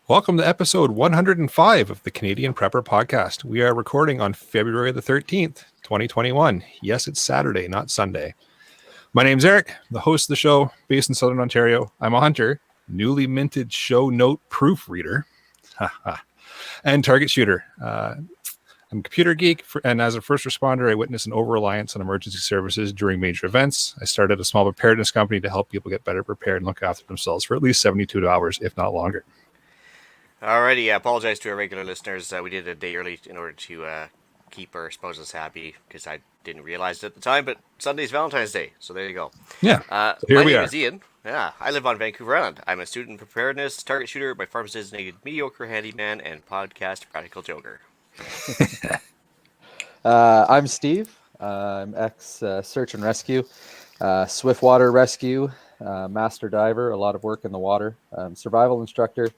Welcome to episode 105 of the Canadian Prepper Podcast. We are recording on February the 13th, 2021. Yes, it's Saturday, not Sunday. My name's Eric, the host of the show, based in Southern Ontario. I'm a hunter, newly minted show note proofreader, and target shooter. I'm a computer geek, and as a first responder, I witnessed an over-reliance on emergency services during major events. I started a small preparedness company to help people get better prepared and look after themselves for at least 72 hours, if not longer. Alrighty, I apologize to our regular listeners. We did it a day early in order to keep our spouses happy because I didn't realize it at the time, but Sunday's Valentine's Day, so there you go. Yeah, so here my we name are. is Ian. Yeah, I live on Vancouver Island. I'm a student in preparedness, target shooter, my farm's designated mediocre handyman, and podcast practical joker. I'm Steve. I'm ex-search and rescue, swiftwater rescue, master diver, a lot of work in the water, survival instructor.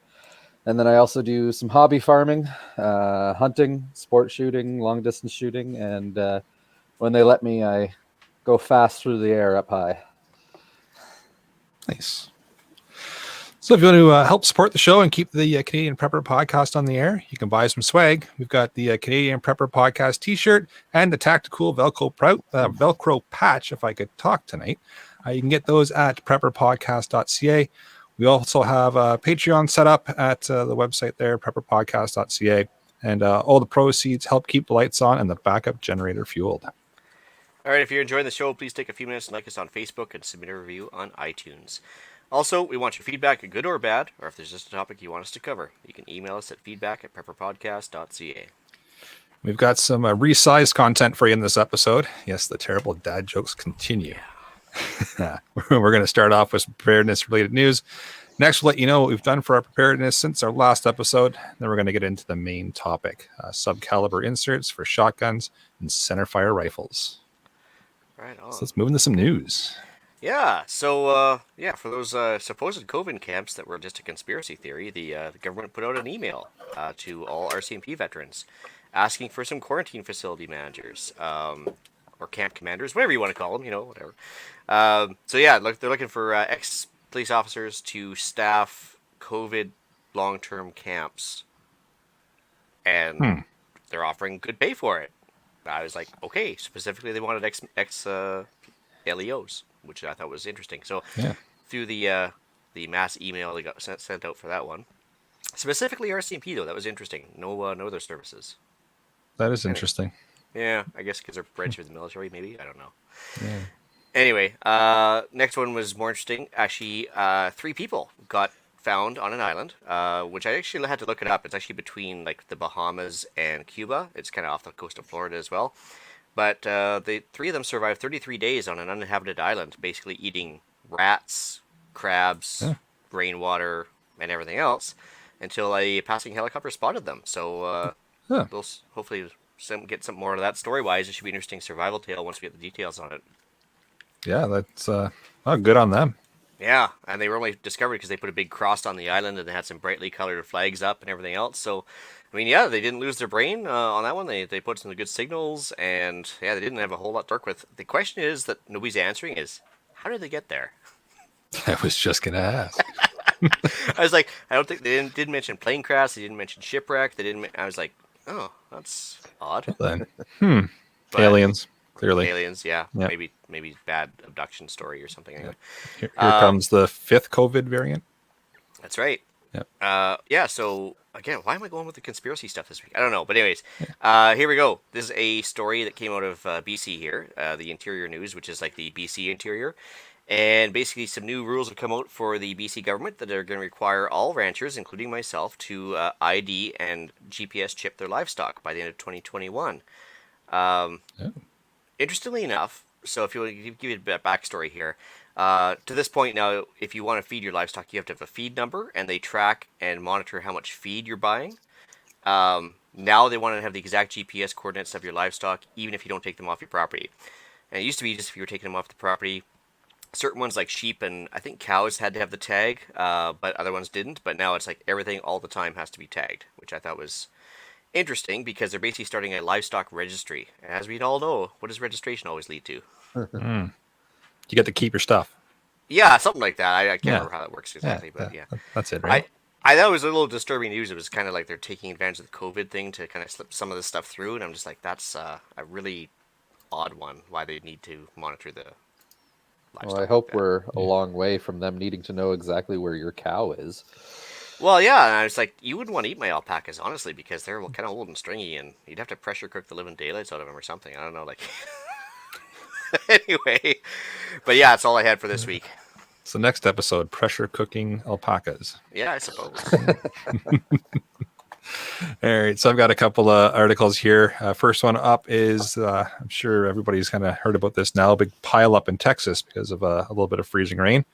And then I also do some hobby farming, hunting, sport shooting, long distance shooting. And when they let me, I go fast through the air up high. Nice. So if you want to help support the show and keep the Canadian Prepper Podcast on the air, you can buy some swag. We've got the Canadian Prepper Podcast t-shirt and the Tactical Velcro patch, if I could talk tonight. You can get those at prepperpodcast.ca. We also have a Patreon set up at the website there, prepperpodcast.ca. And all the proceeds help keep the lights on and the backup generator fueled. All right, if you're enjoying the show, please take a few minutes and like us on Facebook and submit a review on iTunes. Also, we want your feedback, good or bad, or if there's just a topic you want us to cover, you can email us at feedback@prepperpodcast.ca. We've got some resized content for you in this episode. Yes, the terrible dad jokes continue. We're going to start off with some preparedness-related news. Next, we'll let you know what we've done for our preparedness since our last episode. Then we're going to get into the main topic, subcaliber inserts for shotguns and centerfire rifles. Right on. So let's move into some news. Yeah, so, for those supposed COVID camps that were just a conspiracy theory, the government put out an email to all RCMP veterans asking for some quarantine facility managers, or camp commanders, whatever you want to call them, whatever. They're looking for ex-police officers to staff COVID long-term camps, and they're offering good pay for it. I was like, okay, specifically they wanted ex-LEOs, which I thought was interesting. So through the mass email they got sent out for that one, specifically RCMP though, that was interesting. No other services. That is interesting. Yeah, I guess because they're branch of the military, maybe. I don't know. Yeah. Anyway, next one was more interesting. Actually, 3 people got found on an island, which I actually had to look it up. It's actually between like the Bahamas and Cuba. It's kind of off the coast of Florida as well. But the 3 of them survived 33 days on an uninhabited island, basically eating rats, crabs, rainwater, and everything else, until a passing helicopter spotted them. So we'll hopefully get some more of that story-wise. It should be an interesting survival tale once we get the details on it. Yeah, that's good on them. Yeah, and they were only discovered because they put a big cross on the island and they had some brightly colored flags up and everything else. So, I mean, they didn't lose their brain on that one. They put some good signals, and they didn't have a whole lot to work with. The question is that nobody's answering is, how did they get there? I was just going to ask. I was like, I don't think they didn't mention plane crash. They didn't mention shipwreck. I was like, oh, that's odd. Then, aliens, clearly. Aliens, yeah. Maybe bad abduction story or something. Anyway. Here comes the 5th COVID variant. That's right. Yep. So, again, why am I going with the conspiracy stuff this week? I don't know. But anyways, here we go. This is a story that came out of BC here, the Interior News, which is like the BC Interior. And basically some new rules have come out for the BC government that are going to require all ranchers, including myself, to ID and GPS chip their livestock by the end of 2021. Interestingly enough, so if you want to give you a bit of backstory here, to this point now, if you want to feed your livestock, you have to have a feed number, and they track and monitor how much feed you're buying. Now they want to have the exact GPS coordinates of your livestock, even if you don't take them off your property. And it used to be just if you were taking them off the property. Certain ones like sheep and I think cows had to have the tag, but other ones didn't. But now it's like everything all the time has to be tagged, which I thought was interesting because they're basically starting a livestock registry. And as we all know, what does registration always lead to? You get to keep your stuff. Yeah, something like that. I can't remember how that works exactly, but yeah. That's it, right? I thought it was a little disturbing news. It was kind of like they're taking advantage of the COVID thing to kind of slip some of this stuff through, and I'm just like, that's a really odd one. Why they need to monitor the livestock. Well, I like hope that. we're a long way from them needing to know exactly where your cow is. Well, yeah, and I was like, you wouldn't want to eat my alpacas, honestly, because they're kind of old and stringy, and you'd have to pressure cook the living daylights out of them or something. I don't know, like. Anyway, but yeah, that's all I had for this week. So next episode, pressure cooking alpacas. Yeah, I suppose. All right, so I've got a couple of articles here. First one up is, I'm sure everybody's kind of heard about this now, big pileup in Texas because of a little bit of freezing rain.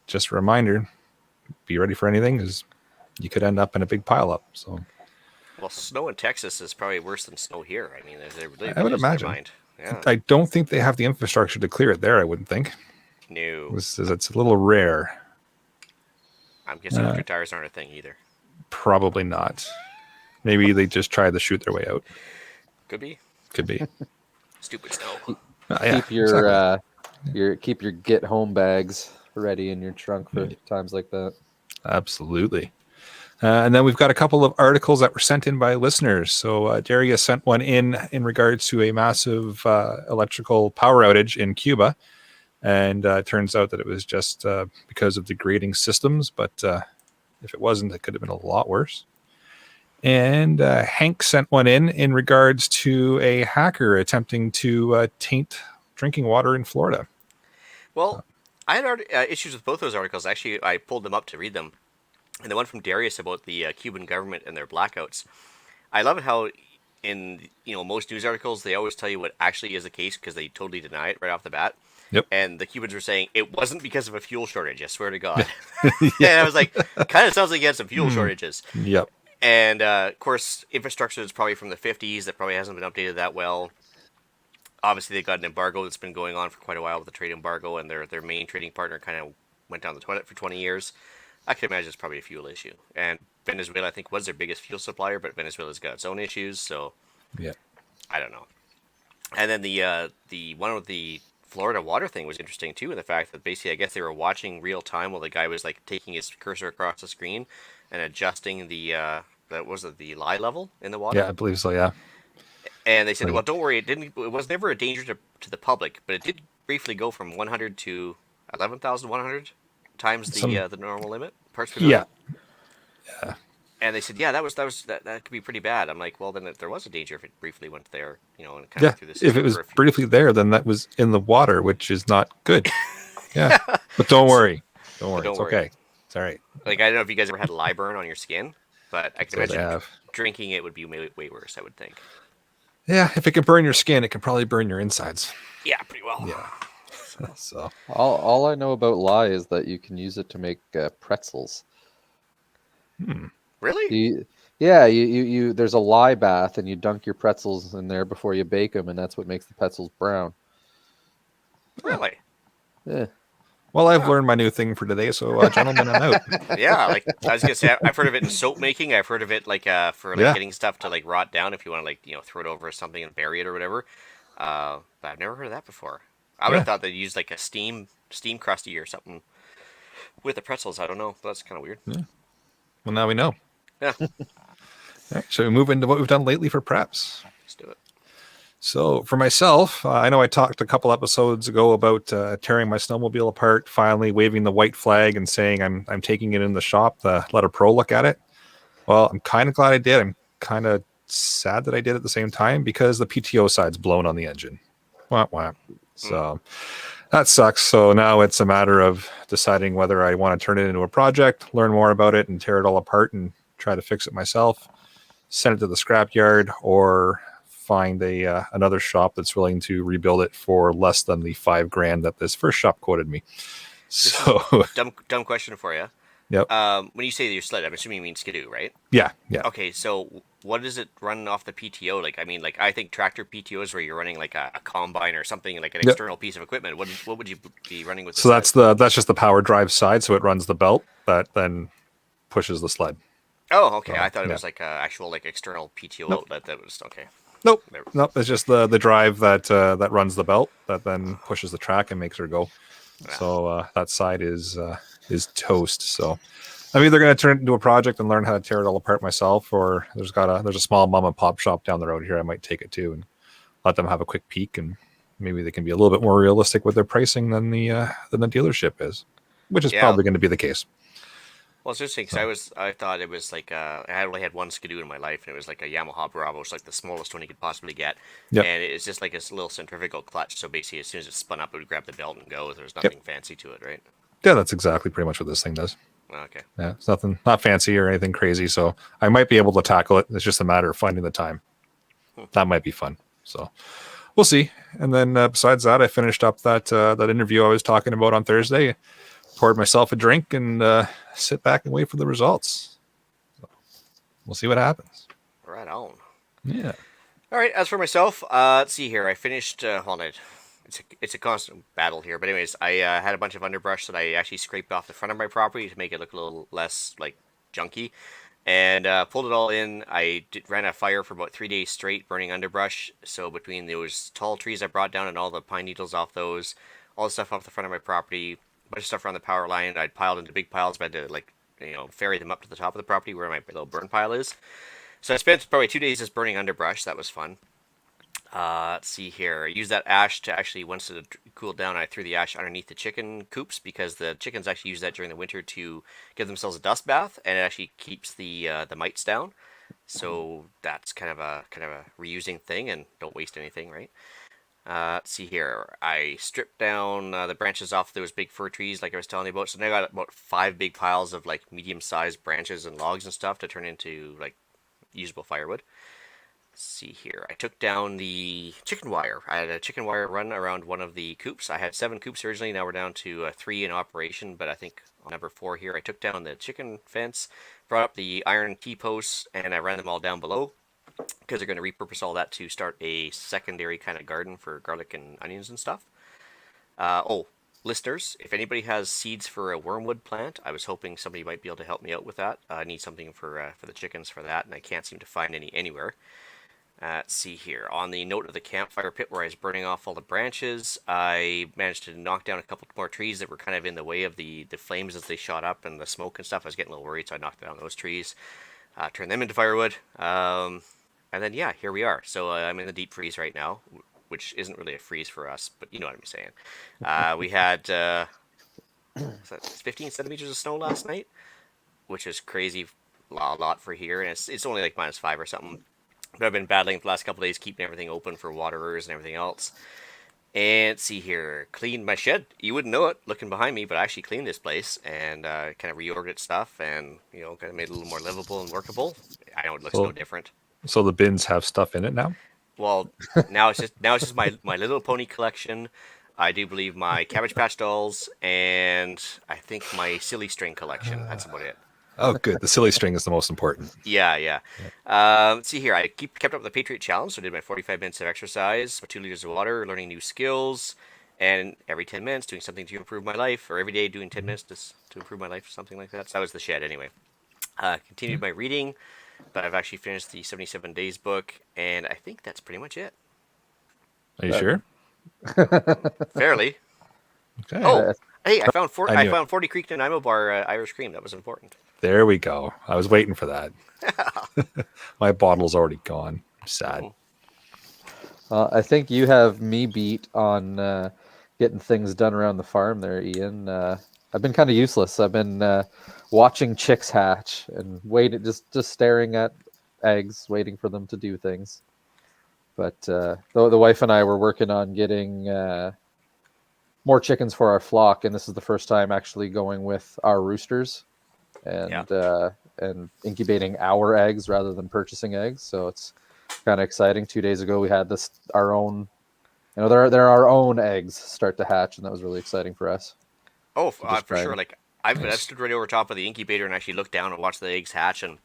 Just a reminder, be ready for anything because you could end up in a big pileup. So, Well, snow in Texas is probably worse than snow here. I mean, they really I would lose their imagine. mind. Yeah. I don't think they have the infrastructure to clear it there, I wouldn't think. No. It's a little rare. I'm guessing electric tires aren't a thing either. Probably not. Maybe they just tried to shoot their way out. Could be. Could be. Stupid snow. Keep your keep your get home bags ready in your trunk for times like that. Absolutely. And then we've got a couple of articles that were sent in by listeners. So Darious sent one in regards to a massive electrical power outage in Cuba. And it turns out that it was just because of degrading systems. But if it wasn't, it could have been a lot worse. And Hank sent one in regards to a hacker attempting to taint drinking water in Florida. Well, I had issues with both those articles. Actually, I pulled them up to read them. And the one from Darius about the Cuban government and their blackouts. I love it how in most news articles they always tell you what actually is the case because they totally deny it right off the bat. Yep. And the Cubans were saying it wasn't because of a fuel shortage. I swear to God. And I was like, kind of sounds like you had some fuel shortages. Yep. And of course, infrastructure is probably from the 50s that probably hasn't been updated that well. Obviously, they got an embargo that's been going on for quite a while with the trade embargo, and their main trading partner kind of went down the toilet for 20 years. I can imagine it's probably a fuel issue. And Venezuela, I think, was their biggest fuel supplier, but Venezuela's got its own issues, so Yeah. I don't know. And then the one with the Florida water thing was interesting too, in the fact that basically I guess they were watching real time while the guy was like taking his cursor across the screen and adjusting the the lie level in the water. Yeah, I believe so. Yeah. And they said, well, don't worry, it was never a danger to the public, but it did briefly go from 100 to 11,100 times the normal limit parts per million. Yeah. And they said, yeah, that could be pretty bad. I'm like, well, then there was a danger if it briefly went there, and kind of through the system. If it was briefly there, then that was in the water, which is not good. Yeah. But don't worry. Don't worry. It's okay. It's all right. Like, I don't know if you guys ever had lye burn on your skin, but I can So they imagine have. drinking it would be way worse, I would think. Yeah, if it can burn your skin, it can probably burn your insides. Yeah, pretty well. Yeah. So All I know about lye is that you can use it to make pretzels. Really? You there's a lye bath and you dunk your pretzels in there before you bake them, and that's what makes the pretzels brown. Really? Yeah. well, I've learned my new thing for today. So, gentlemen, I'm out. Yeah, like I was gonna say, I've heard of it in soap making. I've heard of it like for getting stuff to like rot down if you want to throw it over something and bury it or whatever. But I've never heard of that before. I would have thought they'd use like a steam crusty or something with the pretzels. I don't know. That's kind of weird. Yeah. Well, now we know. Yeah. All right, so we move into what we've done lately for preps. Let's do it. So for myself, I know I talked a couple episodes ago about tearing my snowmobile apart, finally waving the white flag and saying I'm taking it in the shop to let a pro look at it. Well, I'm kind of glad I did. I'm kind of sad that I did at the same time because the PTO side's blown on the engine. Wah, wah. So that sucks. So now it's a matter of deciding whether I want to turn it into a project, learn more about it, and tear it all apart and try to fix it myself, send it to the scrapyard, or find another shop that's willing to rebuild it for less than the $5,000 that this first shop quoted me. So dumb question for you. Yep. When you say your sled, I'm assuming you mean skidoo, right? Yeah. Okay, so what is it running off the PTO? Like, I mean, like I think tractor PTOs where you're running like a combine or something, like an external piece of equipment. What would you be running with? So that's just the power drive side. So it runs the belt that then pushes the sled. Oh, okay. I thought it was like a actual like external PTO outlet that was okay. Nope. It's just the drive that runs the belt that then pushes the track and makes her go. So that side is is toast. So I'm either going to turn it into a project and learn how to tear it all apart myself, or there's a small mom and pop shop down the road here. I might take it to and let them have a quick peek, and maybe they can be a little bit more realistic with their pricing than the dealership is, which is probably going to be the case. Well, it's interesting because I thought it was like I only had one Skidoo in my life, and it was like a Yamaha Bravo, it's like the smallest one you could possibly get. Yep. And it's just like a little centrifugal clutch. So basically, as soon as it spun up, it would grab the belt and go. There's nothing fancy to it, right? Yeah, that's exactly pretty much what this thing does. Okay. Yeah, it's not fancy or anything crazy. So I might be able to tackle it. It's just a matter of finding the time. That might be fun. So we'll see. And then besides that, I finished up that interview I was talking about on Thursday. Poured myself a drink and sit back and wait for the results. So we'll see what happens. Right on. Yeah. All right. As for myself, let's see here. I finished. It's a constant battle here. But anyways, I had a bunch of underbrush that I actually scraped off the front of my property to make it look a little less like junky, and pulled it all in. Ran a fire for about 3 days straight, burning underbrush. So between those tall trees I brought down and all the pine needles off those, all the stuff off the front of my property, a bunch of stuff around the power line, I'd piled into big piles, but I had to ferry them up to the top of the property where my little burn pile is. So I spent probably 2 days just burning underbrush. That was fun. Let's see here. I used that ash to actually, once it cooled down, I threw the ash underneath the chicken coops because the chickens actually use that during the winter to give themselves a dust bath, and it actually keeps the mites down. So that's kind of a reusing thing, and don't waste anything, right? Let's see here. I stripped down the branches off those big fir trees like I was telling you about. So now I got about 5 big piles of like medium-sized branches and logs and stuff to turn into like usable firewood. Let's see here. I took down the chicken wire. I had a chicken wire run around one of the coops. I had 7 coops originally. Now we're down to 3 in operation, but I think on number 4 here, I took down the chicken fence, brought up the iron T-posts, and I ran them all down below, because they're going to repurpose all that to start a secondary kind of garden for garlic and onions and stuff. Listeners, if anybody has seeds for a wormwood plant, I was hoping somebody might be able to help me out with that. I need something for the chickens for that, and I can't seem to find any anywhere. Let's see here. On the note of the campfire pit where I was burning off all the branches, I managed to knock down a couple more trees that were kind of in the way of the flames as they shot up and the smoke and stuff. I was getting a little worried, so I knocked down those trees, turned them into firewood. And then, yeah, here we are. So I'm in the deep freeze right now, which isn't really a freeze for us, but you know what I'm saying. We had 15 centimeters of snow last night, which is crazy, a lot for here. And it's only like -5 or something. But I've been battling the last couple of days, keeping everything open for waterers and everything else. And see here, cleaned my shed. You wouldn't know it looking behind me, but I actually cleaned this place and kind of reordered stuff and, kind of made it a little more livable and workable. I know it looks no different. So the bins have stuff in it now? Well, now it's just my Little Pony collection. I do believe my Cabbage Patch Dolls and I think my Silly String collection. That's about it. Oh, good. The silly string is the most important. Yeah. Let's see here. I kept up with the Patriot Challenge, so I did my 45 minutes of exercise, 2 liters of water, learning new skills, and every 10 minutes doing something to improve my life, or every day doing 10 minutes to improve my life, something like that. So that was the shed anyway. Continued my reading, but I've actually finished the 77 Days book, and I think that's pretty much it. Are you sure? Fairly. Okay. Oh, hey, I found 40 Creek Nanaimo Bar Irish Cream. That was important. There we go. I was waiting for that. My bottle's already gone. I'm sad. I think you have me beat on getting things done around the farm there, Ian. I've been kind of useless. I've been watching chicks hatch and waiting, just staring at eggs, waiting for them to do things. But the wife and I were working on getting more chickens for our flock, and this is the first time actually going with our roosters and incubating our eggs rather than purchasing eggs. So it's kind of exciting. 2 days ago, we had our own. They're our own eggs start to hatch, and that was really exciting for us. Oh, for sure. Like I've stood right over top of the incubator and actually looked down and watched the eggs hatch, and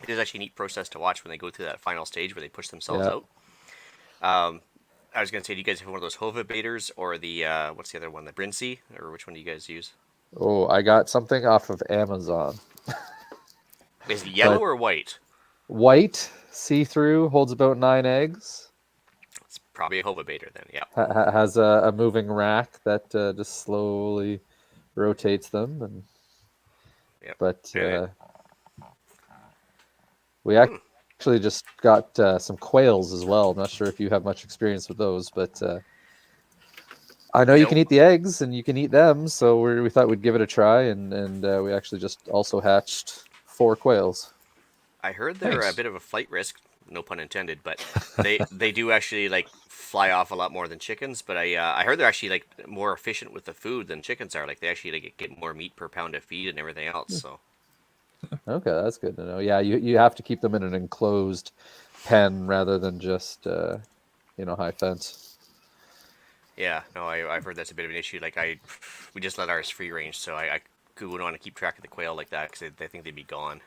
it is actually a neat process to watch when they go through that final stage where they push themselves out. I was going to say, do you guys have one of those Hovabators or the what's the other one, the Brinsea, or which one do you guys use? Oh, I got something off of Amazon. Is it yellow or white? White, see-through, holds about 9 eggs. It's probably a Hovabator then, yeah. Has a moving rack that just slowly rotates them. And Yep. But And we actually just got some quails as well. I'm not sure if you have much experience with those, but I know you can eat the eggs and you can eat them. So we thought we'd give it a try, and we actually just also hatched 4 quails. I heard they're a Nice. bit of a flight risk, no pun intended, but they do actually like fly off a lot more than chickens. But I heard they're actually like more efficient with the food than chickens are. Like they actually like get more meat per pound of feed and everything else. So Okay, that's good to know. Yeah, you have to keep them in an enclosed pen rather than just high fence. yeah, no, I've heard that's a bit of an issue. Like we just let ours free range, so I wouldn't want to keep track of the quail like that because I think they'd be gone.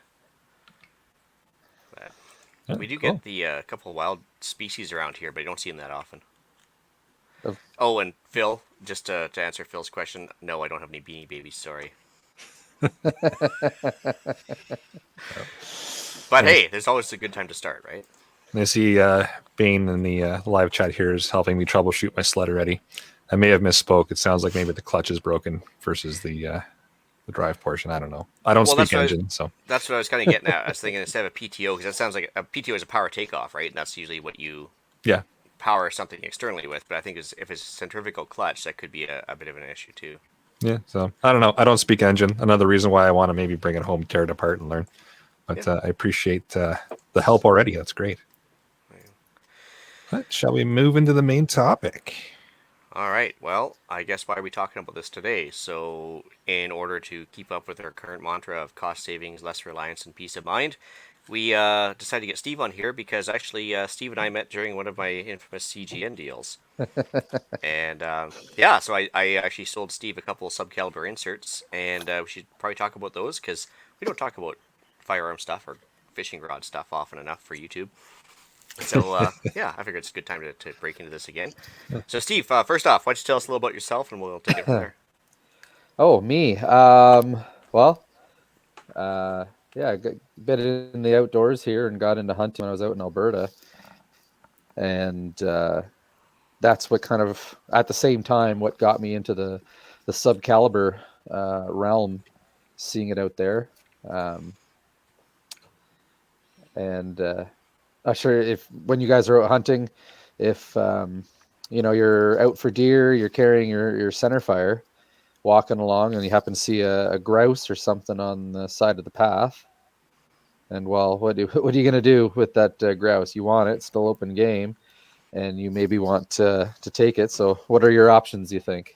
But Yeah, we do cool. get the couple of wild species around here, but you don't see them that often. Of- Oh, and Phil, just to answer Phil's question, no, I don't have any beanie babies. Sorry. But Nice. hey, there's always a good time to start, right? I see Bane in the live chat here is helping me troubleshoot my sled already. I may have misspoke. It sounds like maybe the clutch is broken versus the drive portion. I don't know. I don't Well, speak engine, so that's what I was kind of getting at. I was thinking instead of a PTO, because that sounds like a PTO is a power takeoff, right? And that's usually what you yeah. power something externally with. But I think if it's centrifugal clutch, that could be a bit of an issue too. Yeah, so I don't know. I don't speak engine. Another reason why I want to maybe bring it home, tear it apart, and learn. But Yeah. I appreciate the help already. That's great. But shall we move into the main topic? All right. Well, I guess why are we talking about this today? So, in order to keep up with our current mantra of cost savings, less reliance, and peace of mind, we decided to get Steve on here because actually Steve and I met during one of my infamous CGN deals. And yeah, so I actually sold Steve a couple of subcaliber inserts, and we should probably talk about those because we don't talk about firearm stuff or fishing rod stuff often enough for YouTube. So yeah, I figured it's a good time to break into this again. So Steve, first off, why don't you tell us a little about yourself, and we'll take it from there. Oh, me. Well, yeah, been in the outdoors here and got into hunting when I was out in Alberta, and that's what kind of at the same time what got me into the subcaliber realm, seeing it out there. And not sure if when you guys are out hunting, if you're out for deer, you're carrying your center fire, walking along, and you happen to see a grouse or something on the side of the path. And well, what are you gonna do with that grouse? You want it, still open game, and you maybe want to take it. So, what are your options? You think?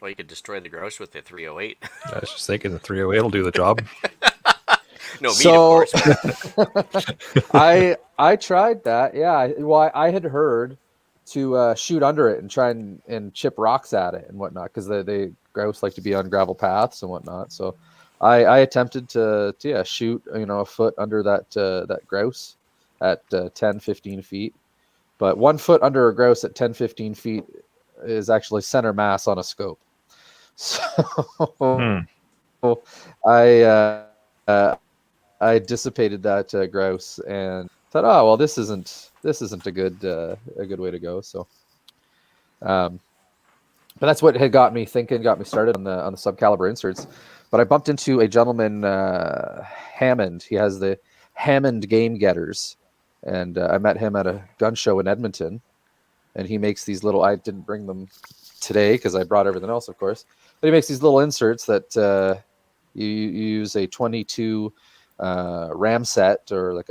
Well, you could destroy the grouse with the 308. I was just thinking the 308 will do the job. No, meat, of So course. I tried that. Yeah. Well, I had heard to shoot under it and try and chip rocks at it and whatnot because they grouse like to be on gravel paths and whatnot. So I attempted to shoot a foot under that grouse at 10, 15 feet. But 1 foot under a grouse at 10, 15 feet is actually center mass on a scope. So Hmm. I uh, I dissipated that grouse and thought, oh well, this isn't a good way to go. So, but that's what had got me thinking, got me started on the subcaliber inserts. But I bumped into a gentleman, Hammond. He has the Hammond Game Getters, and I met him at a gun show in Edmonton. And he makes these little. I didn't bring them today because I brought everything else, of course. But he makes these little inserts that you use a 22 ram set or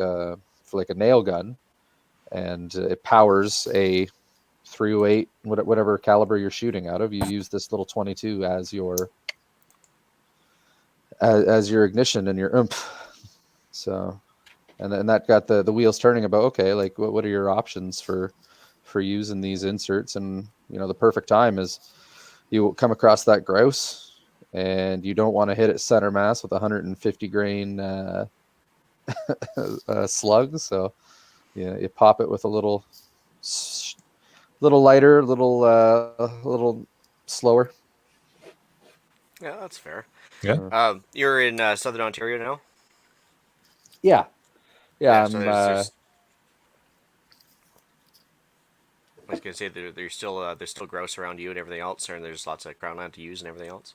for a nail gun, and it powers a 308 whatever caliber you're shooting out of. You use this little 22 as your ignition and your oomph. So, and then that got the wheels turning about, okay, like what are your options for using these inserts? And the perfect time is you come across that grouse and you don't want to hit it center mass with 150 grain slug. So yeah, you pop it with a little lighter, little slower. Yeah, that's fair. Yeah. You're in Southern Ontario now. Yeah, yeah. Yeah, so I'm there's I was gonna say there's still grouse around you and everything else, and there's lots of crown land to use and everything else.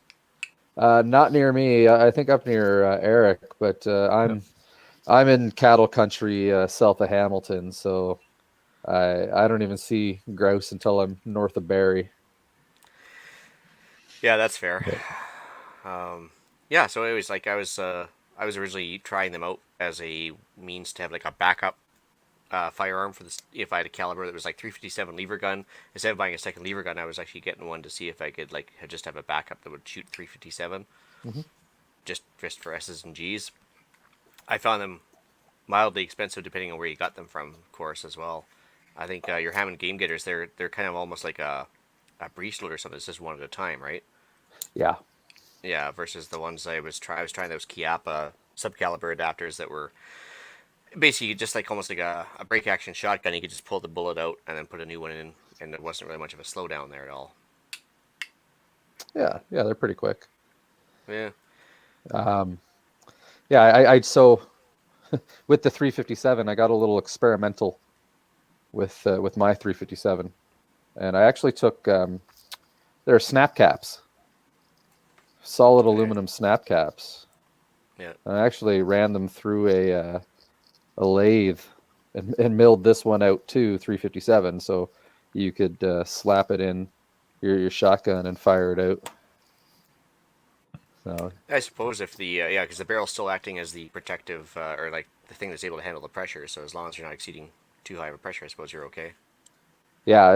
Not near me. I think up near Eric, but I'm in cattle country, south of Hamilton, so I don't even see grouse until I'm north of Barrie. Yeah, that's fair. Yeah. Yeah, so it was like I was originally trying them out as a means to have like a backup firearm for this. If I had a caliber that was like 357 lever gun, instead of buying a second lever gun, I was actually getting one to see if I could like just have a backup that would shoot 357, Hmm. just for S's and G's. I found them mildly expensive depending on where you got them from, of course, as well. I think your Hammond game getters, they're kind of almost like a breech load or something. It's just one at a time, right? Yeah. Yeah, versus the ones I was trying those Chiappa subcaliber adapters that were basically just like almost like a break action shotgun. You could just pull the bullet out and then put a new one in, and there wasn't really much of a slowdown there at all. Yeah, they're pretty quick. Yeah. Um, yeah, I so with the 357, I got a little experimental with my 357, and I actually took there are snap caps, solid Okay. aluminum snap caps. Yeah. I actually ran them through a lathe and milled this one out too, 357, so you could slap it in your shotgun and fire it out. So I suppose if the yeah, because the barrel's still acting as the protective or like the thing that's able to handle the pressure. So as long as you're not exceeding too high of a pressure, I suppose you're okay. yeah,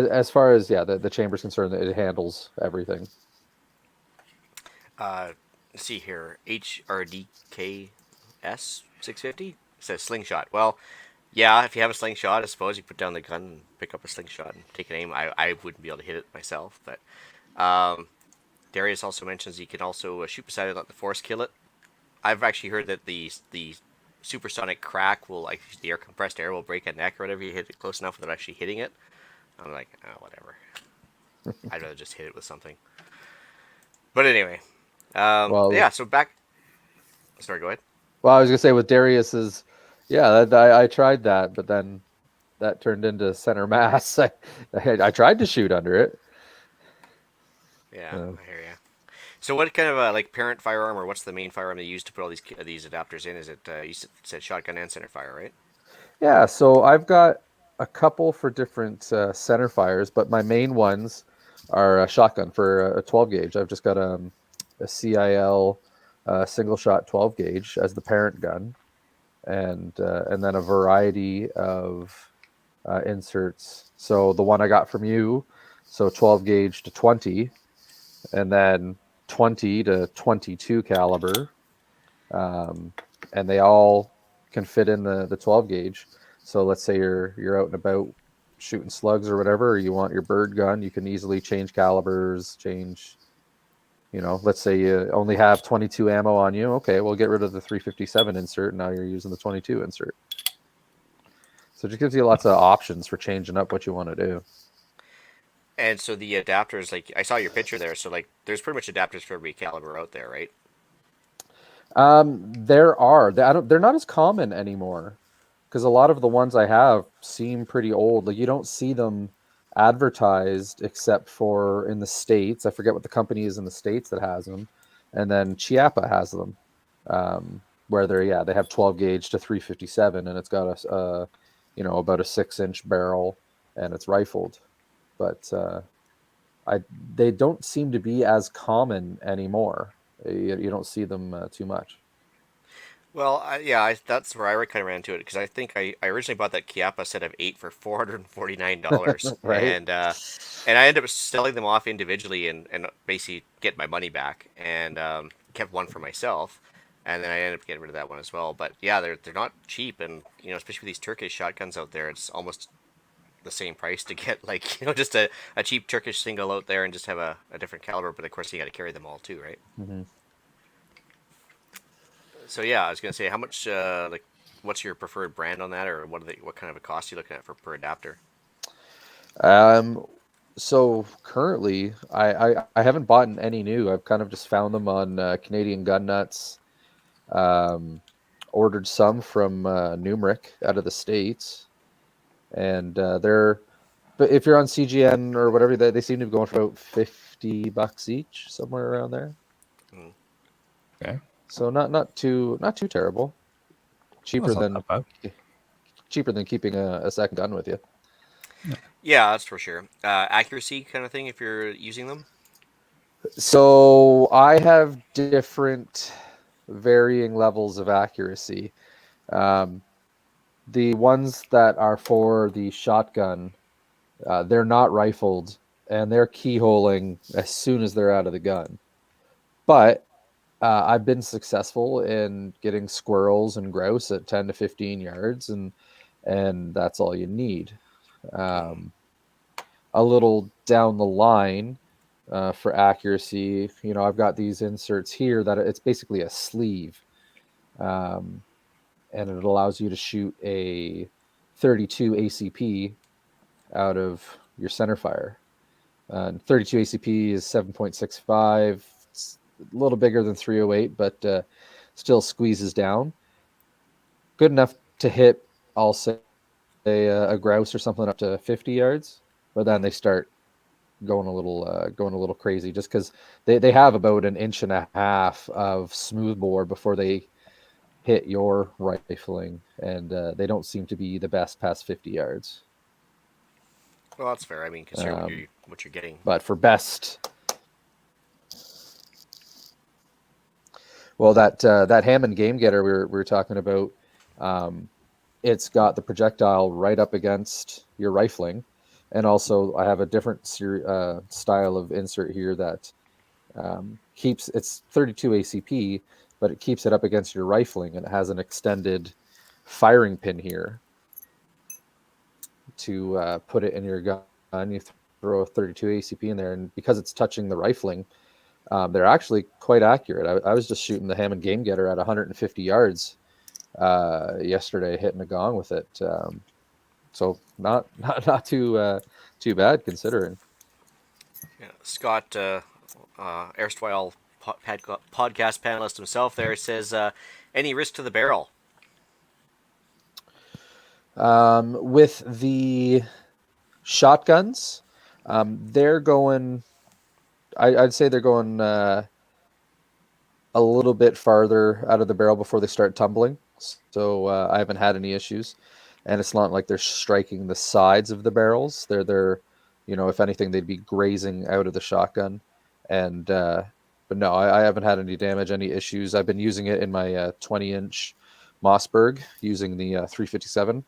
as far as the chamber's concerned, it handles everything. Let's see here, HRDKS 650 says slingshot. Well, yeah, if you have a slingshot, I suppose you put down the gun and pick up a slingshot and take an aim. I wouldn't be able to hit it myself, but Darious also mentions you can also shoot beside it, let the force kill it. I've actually heard that the supersonic crack will like the air compressed air will break a neck or whatever you hit it close enough without actually hitting it. I'm like, oh, whatever. I'd rather just hit it with something. But anyway, Well, yeah. So back. Sorry, go ahead. well, I was gonna say with Darius's, yeah, I tried that, but then that turned into center mass. I tried to shoot under it. Yeah, Uh, I hear you. So what kind of like parent firearm or what's the main firearm they use to put all these adapters in? Is it you said shotgun and center fire, right? yeah, so I've got a couple for different center fires, but my main ones are a shotgun for a 12 gauge. I've just got a CIL single shot 12 gauge as the parent gun, and then a variety of inserts. So the one I got from you, so 12 gauge to 20, and then 20 to 22 caliber, and they all can fit in the 12 gauge. So let's say you're out and about shooting slugs or whatever, or you want your bird gun, you can easily change calibers, change. Let's say you only have 22 ammo on you. Okay, we'll get rid of the 357 insert. Now you're using the 22 insert. So it just gives you lots of options for changing up what you want to do. And so the adapters, like I saw your picture there, so like there's pretty much adapters for every caliber out there, right? There are. They're not as common anymore because a lot of the ones I have seem pretty old. Like you don't see them advertised except for in the States. I forget what the company is in the States that has them, and then Chiappa has them, where they have 12 gauge to 357, and it's got about a 6-inch barrel, and it's rifled. But I they don't seem to be as common anymore. You don't see them too much. Well, that's where I kind of ran into it because I think I originally bought that Chiappa set of 8 for $449, Right? and I ended up selling them off individually and basically get my money back, and kept one for myself, and then I ended up getting rid of that one as well. But yeah, they're not cheap, and especially with these Turkish shotguns out there, it's almost the same price to get like just a cheap Turkish single out there and just have a different caliber. But of course, you got to carry them all too, right? Hmm. So yeah, I was gonna say, how much like, what's your preferred brand on that, or what kind of a cost are you looking at for per adapter? Um, so currently, I haven't bought any new. I've kind of just found them on Canadian Gun Nuts. Um, Ordered some from Numeric out of the States, and but if you're on CGN or whatever, they seem to be going for about $50 each, somewhere around there. Mm. Okay. So not too terrible. Cheaper That's not than that bad. keeping a second gun with you. Yeah, that's for sure. Accuracy kind of thing if you're using them. So I have different varying levels of accuracy. Um, the ones that are for the shotgun, they're not rifled and they're keyholing as soon as they're out of the gun. But I've been successful in getting squirrels and grouse at 10 to 15 yards, and that's all you need. Um, a little down the line, for accuracy, I've got these inserts here that it's basically a sleeve, um, and it allows you to shoot a 32 ACP out of your centerfire. 32 ACP is 7.65. It's a little bigger than 308, but still squeezes down. Good enough to hit, I'll say, a grouse or something up to 50 yards, but then they start going a little crazy just because they have about an inch and a half of smoothbore before they hit your rifling, and they don't seem to be the best past 50 yards. Well, that's fair. I mean, consider Um, what you're getting. but for best, well, that Hammond game getter we were talking about, um, it's got the projectile right up against your rifling, and also I have a different style of insert here that keeps it's 32 ACP, but it keeps it up against your rifling, and it has an extended firing pin here to put it in your gun. You throw a 32 ACP in there, and because it's touching the rifling, they're actually quite accurate. I was just shooting the Hammond game getter at 150 yards yesterday, hitting a gong with it. So not too bad considering. Yeah. Scott, erstwhile podcast panelist himself, there says, any risk to the barrel? With the shotguns, they're going. I'd say they're going a little bit farther out of the barrel before they start tumbling. So I haven't had any issues, and it's not like they're striking the sides of the barrels. They're if anything, they'd be grazing out of the shotgun. And but no, I haven't had any damage, any issues. I've been using it in my 20-inch Mossberg using the 357,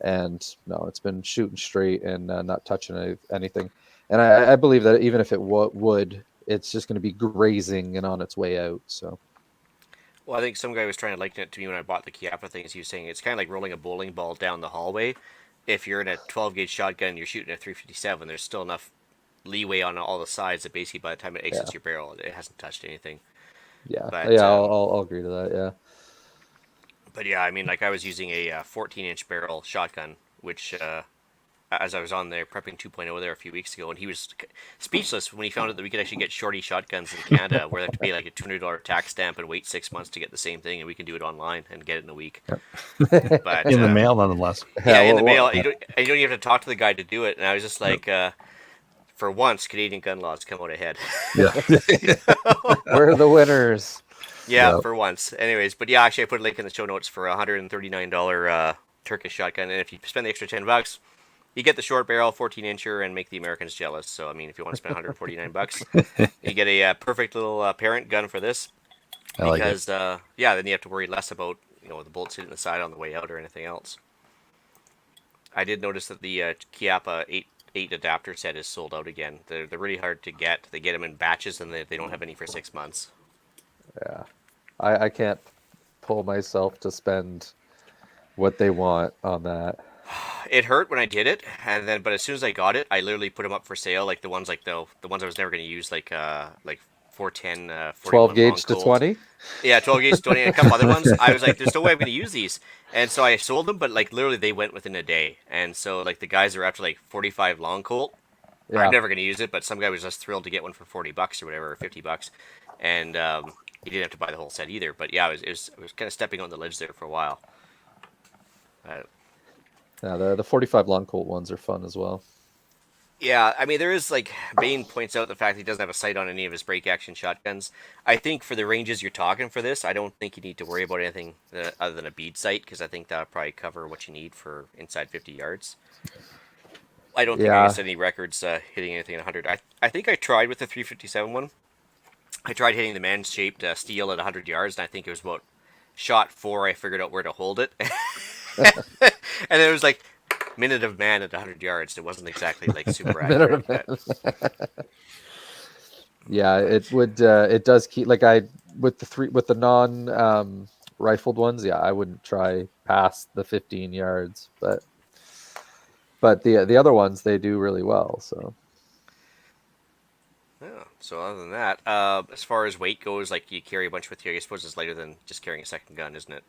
and no, it's been shooting straight and not touching anything. And I believe that even if it would, it's just going to be grazing and on its way out. So Well, I think some guy was trying to liken it to me when I bought the Chiappa things. He was saying it's kind of like rolling a bowling ball down the hallway. If you're in a 12 gauge shotgun and you're shooting a 357, there's still enough leeway on all the sides that basically by the time it yeah, exits your barrel, it hasn't touched anything. yeah, But yeah. I'll agree to that. Yeah. but yeah, I mean, like I was using a 14-inch barrel shotgun, which as I was on there prepping 2.0 there a few weeks ago, and he was speechless when he found out that we could actually get shorty shotguns in Canada, where they have to pay like a $200 tax stamp and wait 6 months to get the same thing, and we can do it online and get it in a week. But In the mail, nonetheless. yeah, Yeah, in the mail, well, you don't even have to talk to the guy to do it. And I was just like, for once, Canadian gun laws come out ahead. Yeah. we're the winners. Yeah, Yeah. for once. Anyways, but yeah, actually, I put a link in the show notes for a $139 Turkish shotgun, and if you spend the extra $10, you get the short barrel 14-incher and make the Americans jealous. So I mean, if you want to spend $149, you get a perfect little parent gun for this. I like it. Because yeah, then you have to worry less about the bullets hitting the side on the way out or anything else. I did notice that the Chiappa 8 adapter set is sold out again. They're really hard to get. They get them in batches, and they don't have any for 6 months. Yeah, I can't pull myself to spend what they want on that. It hurt when I did it, but as soon as I got it, I literally put them up for sale, like the ones the ones I was never going to use, like 410, 12 41 long gauge to Colt. 20. Yeah, 12 gauge, 20, and a couple other ones. I was like, there's no way I'm going to use these. And so I sold them, but like literally they went within a day. And so like the guys are after like 45 long Colt. Yeah, I'm never going to use it, but some guy was just thrilled to get one for $40 or whatever, or $50. And he didn't have to buy the whole set either. But yeah, it was kind of stepping on the ledge there for a while. yeah. The 45 long Colt ones are fun as well. Yeah, I mean, there is like Bane points out the fact that he doesn't have a sight on any of his break action shotguns. I think for the ranges you're talking for this, I don't think you need to worry about anything other than a bead sight because I think that'll probably cover what you need for inside 50 yards. I don't think I can Yeah, set any records hitting anything at 100. I think I tried with the 357 one. I tried hitting the man-shaped steel at 100 yards, and I think it was about shot 4. I figured out where to hold it, and it was like minute of man at 100 yards. It wasn't exactly like super accurate. yeah, it would. It does keep like I with the non rifled ones. Yeah, I wouldn't try past the 15 yards, but the other ones they do really well. So Yeah. So other than that, as far as weight goes, like you carry a bunch with you. I suppose it's lighter than just carrying a second gun, isn't it?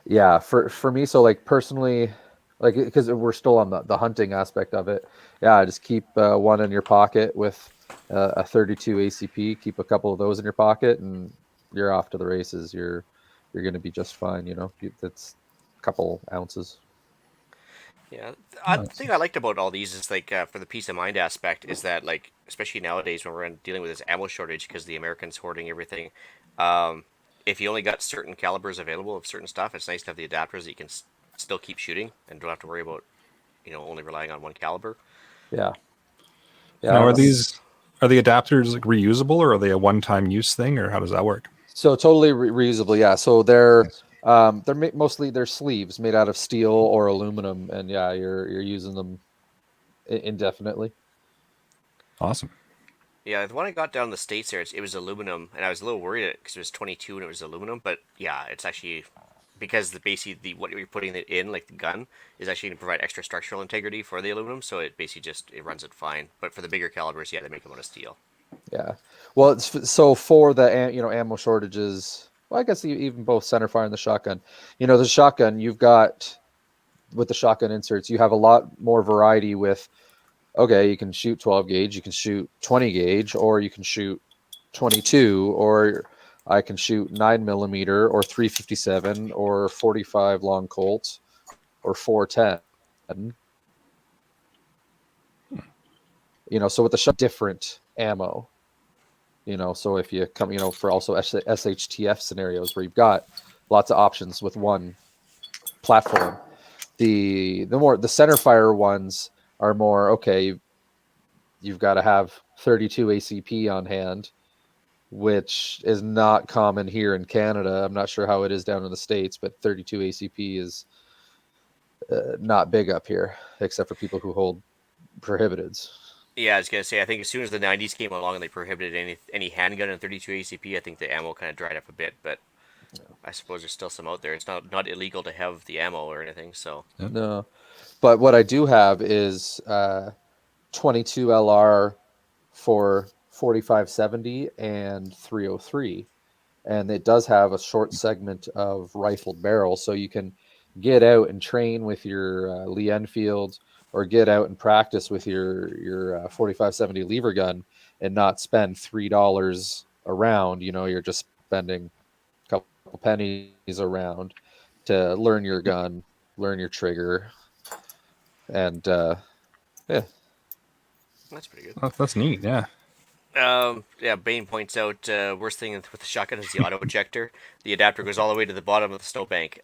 yeah, for me, so like personally, like because we're still on the hunting aspect of it. Yeah, just keep one in your pocket with a 32 ACP. Keep a couple of those in your pocket, and you're off to the races. You're going to be just fine. That's a couple ounces. Yeah. Oh, The thing I liked about all these is like for the peace of mind aspect is that like especially nowadays when we're dealing with this ammo shortage because the Americans hoarding everything. Um, if you only got certain calibers available of certain stuff, it's nice to have the adapters that you can still keep shooting and don't have to worry about only relying on one caliber. Yeah, now, yeah. are the adapters like reusable, or are they a one-time use thing, or how does that work? So totally reusable. Yeah. So mostly they're sleeves made out of steel or aluminum, and yeah, you're using them indefinitely. Awesome. Yeah, the one I got down in the States there, it was aluminum, and I was a little worried because it was 22 and it was aluminum. But yeah, it's actually because basically what you're putting it in, like the gun, is actually going to provide extra structural integrity for the aluminum. So it basically just it runs it fine. But for the bigger calibers, yeah, they make them out of steel. Yeah. Well, so for the ammo shortages, well, I guess even both centerfire and the shotgun. The shotgun you've got with the shotgun inserts, you have a lot more variety with. Okay, you can shoot 12 gauge, you can shoot 20 gauge, or you can shoot 22, or I can shoot 9mm or 357 or 45 long Colts or 410. So with the different ammo. So if you come, for also SHTF scenarios where you've got lots of options with one platform, the center fire ones are more okay. You've got to have 32 ACP on hand, which is not common here in Canada. I'm not sure how it is down in the States, but 32 ACP is not big up here, except for people who hold prohibiteds. Yeah, I was gonna say I think as soon as the 90s came along and they prohibited any handgun in 32 ACP, I think the ammo kind of dried up a bit. But I suppose there's still some out there. It's not illegal to have the ammo or anything. So No, but what I do have is 22 LR for 4570 and 303, and it does have a short segment of rifled barrel, so you can get out and train with your Lee Enfield, or get out and practice with your 4570 lever gun and not spend $3 a round. You're just spending a couple pennies a round to learn your gun, learn your trigger, and yeah. that's pretty good. That's neat. Yeah. Yeah, Bane points out worst thing with the shotgun is the auto ejector. The adapter goes all the way to the bottom of the snowbank.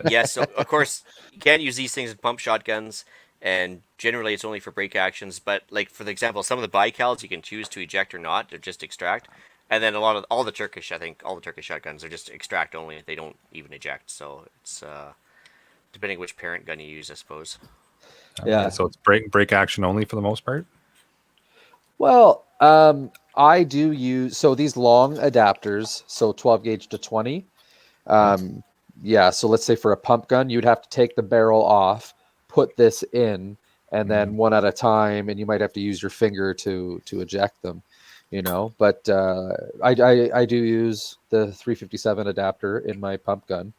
Yes, so of course you can't use these things in pump shotguns, and generally it's only for break actions. But like for the example, some of the bicals you can choose to eject or not, they're just extract. And then all the Turkish shotguns are just extract only. They don't even eject. So it's depending which parent gun you use, I suppose. Yeah. Okay, so it's break action only for the most part. Well, I do use these long adapters, so 12 gauge to 20. Yeah, so let's say for a pump gun, you'd have to take the barrel off, put this in, and then one at a time, and you might have to use your finger to eject them, But I do use the 357 adapter in my pump gun,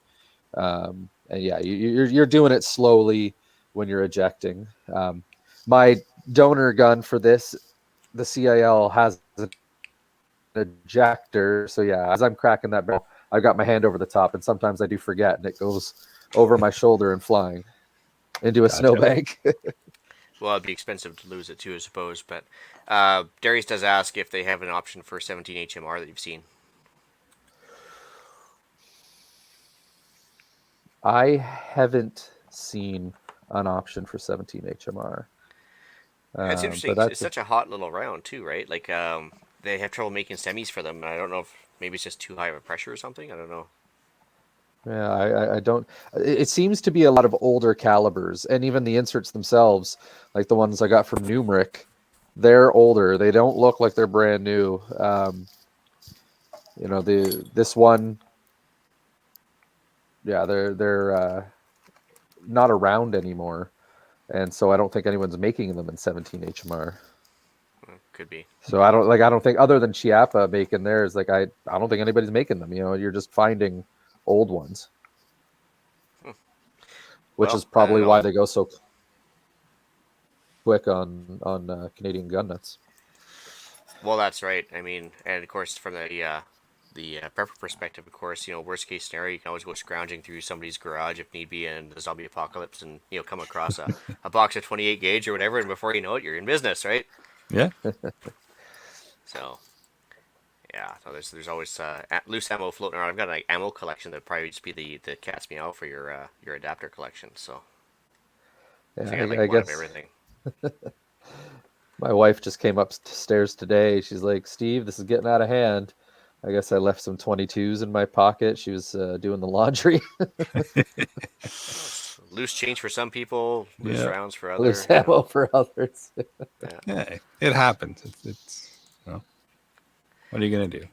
and yeah, you're doing it slowly when you're ejecting. My donor gun for this, the CIL, has an ejector, so yeah, as I'm cracking that barrel, I've got my hand over the top, and sometimes I do forget, and it goes over my shoulder and flying into a Gotcha. snowbank. Well, it'd be expensive to lose it too, I suppose. But Darius does ask if they have an option for 17 HMR that you've seen. I haven't seen an option for 17 HMR. It's But interesting. It's that's such a hot little round too, right? Like they have trouble making semis for them, and I don't know if maybe it's just too high of a pressure or something. I don't know. yeah, I don't. It seems to be a lot of older calibers, and even the inserts themselves, like the ones I got from Numeric, they're older. They don't look like they're brand new. This one, yeah, they're not around anymore, and so I don't think anyone's making them in 17 HMR. Could be. So I don't think other than Chiappa making theirs, like I don't think anybody's making them. You're just finding old ones, which Well, is I don't probably know. why they go so quick on Canadian gun nuts. Well, that's right. I mean, and of course, from the prepper perspective, of course, worst case scenario, you can always go scrounging through somebody's garage if need be in the zombie apocalypse, and come across a box of 28 gauge or whatever, and before you know it, you're in business, right? Yeah. So yeah, so there's always loose ammo floating around. I've got an ammo collection that probably just be the cat's meow for your adapter collection. So Yeah, I got like I one of guess everything. my wife just came upstairs today. She's like, Steve, this is getting out of hand. I guess I left some 22s in my pocket. She was doing the laundry. It's loose change for some people, loose Yeah. rounds for other. Loose ammo for others. Yeah. Yeah. It happens. It's what are you gonna do?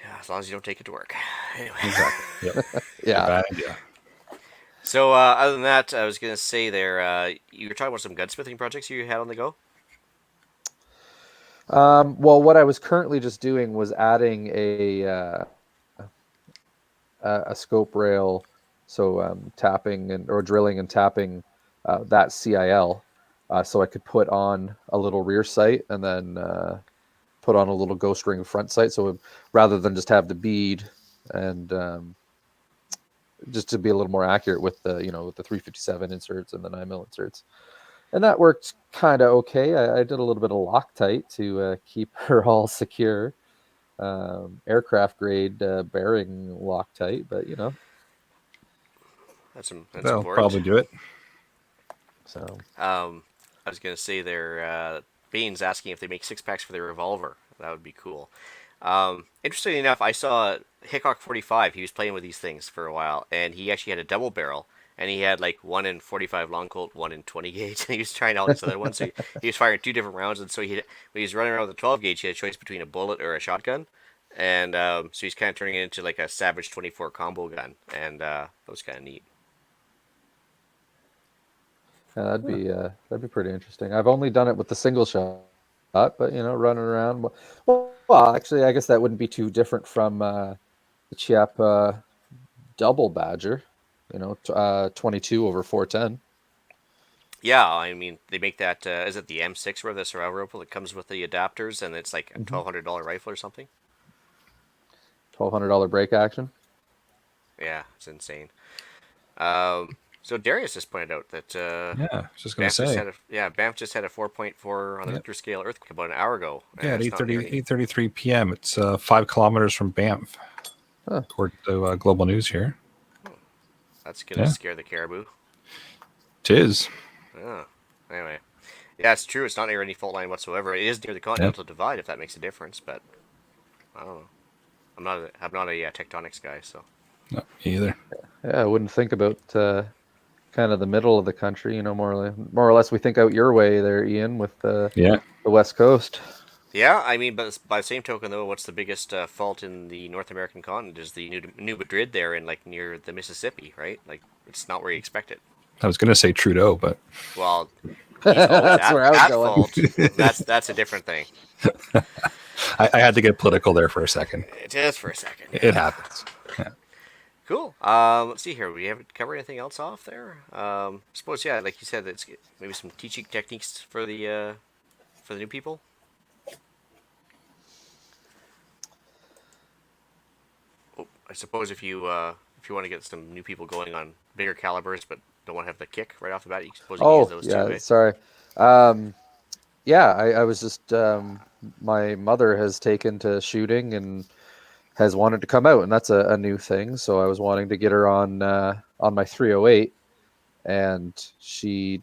Yeah, as long as you don't take it to work. Anyway. Exactly. Yep. It's a Yeah. bad idea. So other than that, I was gonna say there. You were talking about some gunsmithing projects you had on the go. Well, what I was currently just doing was adding a scope rail, so tapping or drilling and tapping that CIL, so I could put on a little rear sight and then put on a little ghost ring front sight. So rather than just have the bead and just to be a little more accurate with the 357 inserts and the 9mm inserts, and that worked kind of okay. I did a little bit of Loctite to keep her all secure. Aircraft grade bearing Loctite, but That's That'll important. probably do it. so I was gonna say there. Bane's asking if they make 6-packs for their revolver. That would be cool. Interestingly enough, I saw Hickok 45. He was playing with these things for a while, and he actually had a double barrel, and he had like one in 45 long Colt, one in 20 gauge, and he was trying out this other one. So he was firing two different rounds, and so when he was running around with the 12 gauge, he had a choice between a bullet or a shotgun, and so he's kind of turning it into like a Savage 24 combo gun, and that was kind of neat. yeah, that'd be pretty interesting. I've only done it with the single shot, but running around. Well, actually, I guess that wouldn't be too different from the Chiappa double Badger. 22 over 410. Yeah, I mean they make that. Is it the M6 where the survival rifle that comes with the adapters, and it's like a $1,200 rifle or something? $1,200 break action. Yeah, it's insane. So Darius just pointed out that Yeah. I was just gonna say. Banff just had a 4.4 on the Yep. Richter scale earthquake about an hour ago. Yeah, And at it's not near any. 8:33 p.m. It's 5 kilometers from Banff, Huh. according to Global News here. That's gonna Yeah. scare the caribou. Tis. Oh, anyway, yeah, it's true. It's not near any fault line whatsoever. It is near the Continental Divide, if that makes a difference. But I don't know. I'm not a tectonics guy, so. No, me either. Yeah, I wouldn't think about kind of the middle of the country. More or less, we think out your way there, Ian, with Yeah. the West Coast. Yeah, I mean, but by the same token, though, what's the biggest fault in the North American continent is the New Madrid there, and like near the Mississippi, right? Like it's not where you expect it. I was gonna say Trudeau, but Well, he's always That's where I was at going. fault. That's a different thing. I had to get political there for a second. Just for a second. It happens. Yeah. Cool. Let's see here. We haven't covered anything else off there. Suppose like you said, it's maybe some teaching techniques for the new people. Oh, I suppose if you want to get some new people going on bigger calibers, but don't want to have the kick right off the bat. You suppose you can use those too, eh? Sorry. Um, yeah, I was just my mother has taken to shooting and has wanted to come out, and that's a new thing. So I was wanting to get her on my 308, and she's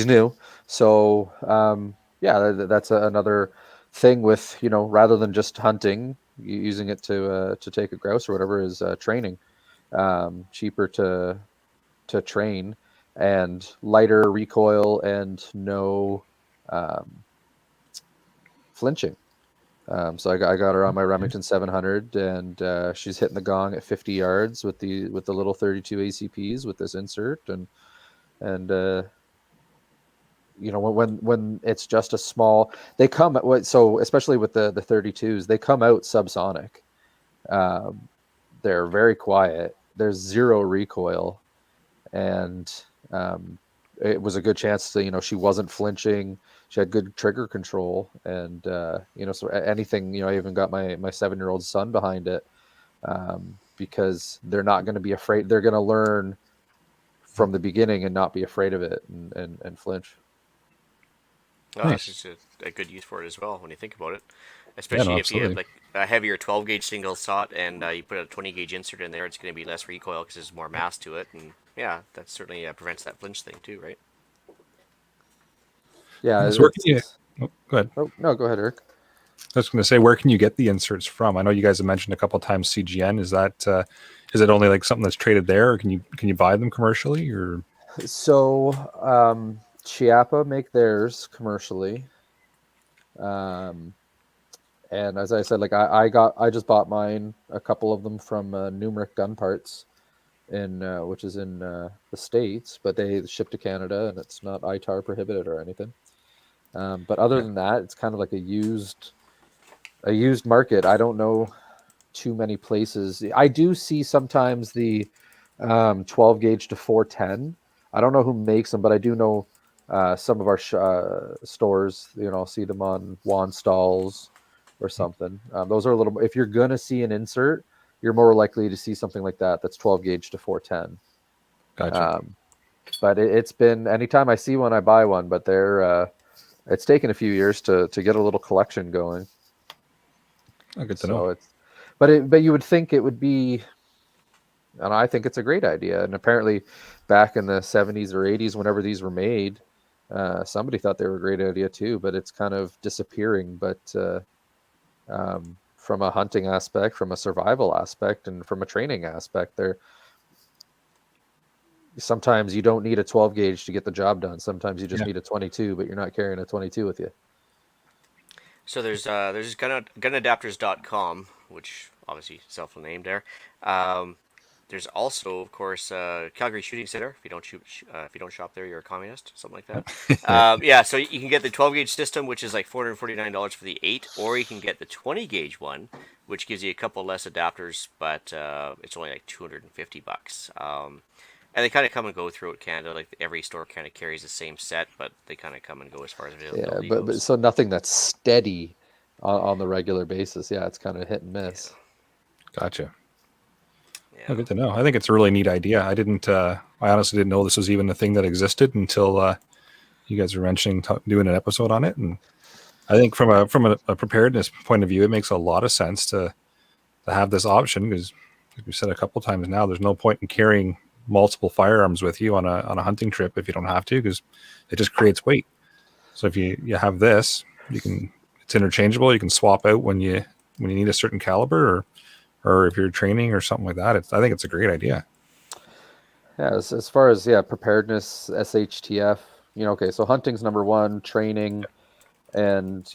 new. So yeah, that's another thing with, rather than just hunting, using it to take a grouse or whatever, is training. Cheaper to train, and lighter recoil, and no flinching. So I got her on my Remington 700, and she's hitting the gong at 50 yards with the little 32 ACPs with this insert, and when it's just a small, they come so especially with the 32s, they come out subsonic. Um, they're very quiet. There's zero recoil, and it was a good chance to, she wasn't flinching. She had good trigger control, and so anything, I even got my 7-year-old son behind it, because they're not going to be afraid. They're going to learn from the beginning and not be afraid of it, and flinch. Oh, Nice. that's just a good use for it as well when you think about it. Yeah, no, Especially if you have absolutely. like a heavier 12 gauge single shot and you put a 20 gauge insert in there, it's going to be less recoil because there's more mass to it, and yeah, that certainly prevents that flinch thing too, right? Yeah, So where can you? it's. Oh, go ahead. Oh no, go ahead, Eric. I was going to say, where can you get the inserts from? I know you guys have mentioned a couple of times CGN. Is it only like something that's traded there, or can you buy them commercially, or? So Chiappa make theirs commercially. Um, and as I said, like I just bought mine, a couple of them from Numeric Gun Parts, which is in the States, but they ship to Canada, and it's not ITAR prohibited or anything. But other Yeah. than that, it's kind of like a used market. I don't know too many places. I do see sometimes the 12 gauge to 410. I don't know who makes them, but I do know some of our stores. I'll see them on Juan Stalls or something. Those are a little. If you're gonna see an insert, you're more likely to see something like that. That's 12 gauge to 410. Gotcha. But it's been, anytime I see one, I buy one. But it's taken a few years to get a little collection going. Oh, good to know. So but you would think it would be, and I think it's a great idea. And apparently, back in the 70s or 80s, whenever these were made, somebody thought they were a great idea too. But it's kind of disappearing. But from a hunting aspect, from a survival aspect, and from a training aspect, sometimes you don't need a 12 gauge to get the job done. Sometimes you just Yeah. need a 22, but you're not carrying a 22 with you. So there's gunadapters.com, which obviously self-named there. There's also, of course, Calgary Shooting Center. If you don't if you don't shop there, you're a communist, something like that. Yeah, so you can get the 12 gauge system, which is like $449 for the 8, or you can get the 20 gauge one, which gives you a couple less adapters, but it's only like $250. And they kind of come and go throughout Canada. Like every store kind of carries the same set, but they kind of come and go as far as Yeah, availability but goes. so nothing that's steady on the regular basis. Yeah, it's kind of hit and miss. Gotcha. Oh, Yeah. good to know. I think it's a really neat idea. I honestly didn't know this was even a thing that existed until you guys were mentioning doing an episode on it. And I think from a preparedness point of view, it makes a lot of sense to have this option, because, like we said a couple times now, there's no point in carrying multiple firearms with you on a hunting trip if you don't have to, because it just creates weight. So if you have this, it's interchangeable. You can swap out when you need a certain caliber, or if you're training or something like that. I think it's a great idea. Yeah, as far as preparedness, SHTF, okay, so hunting's number one, training, and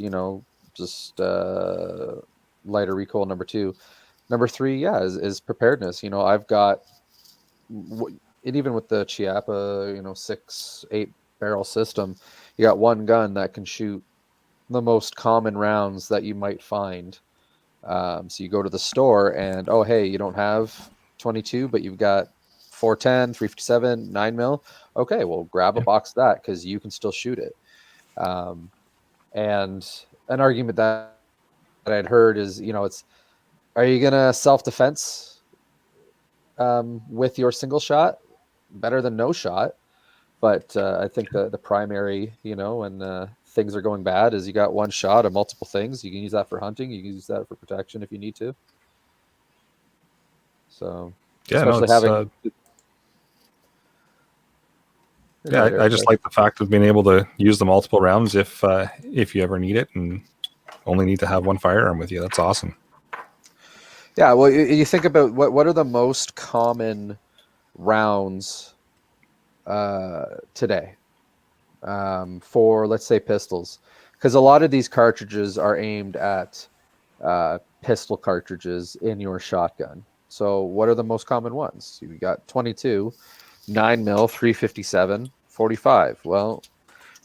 just lighter recoil number two. Number three, yeah, is preparedness. I've got, and even with the Chiappa, 6-8 barrel system, you got one gun that can shoot the most common rounds that you might find. So you go to the store and, oh, hey, you don't have 22, but you've got 410, 357, 9 mil. Okay, well, grab a Yeah. box of that, because you can still shoot it. And an argument that I'd heard is, are you going to self-defense with your single shot? better than no shot. But I think the primary, when things are going bad, is you got one shot of multiple things. You can use that for hunting. You can use that for protection if you need to. So, Yeah, no, especially it's having. yeah, I just like the fact of being able to use the multiple rounds if you ever need it and only need to have one firearm with you. That's awesome. Yeah, well, you think about what are the most common rounds today for, let's say, pistols, because a lot of these cartridges are aimed at pistol cartridges in your shotgun. So what are the most common ones? You got 22, 9 mil, 357, 45. Well,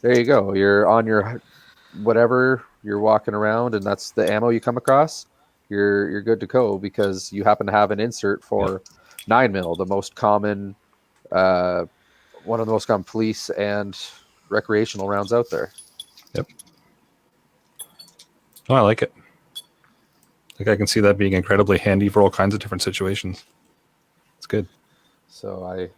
there you go. You're on your whatever you're walking around, and that's the ammo you come across. You're good to go because you happen to have an insert for 9 mil, the most common, one of the most common police and recreational rounds out there. Yep. Oh, I like it. Like, I can see that being incredibly handy for all kinds of different situations. It's good. So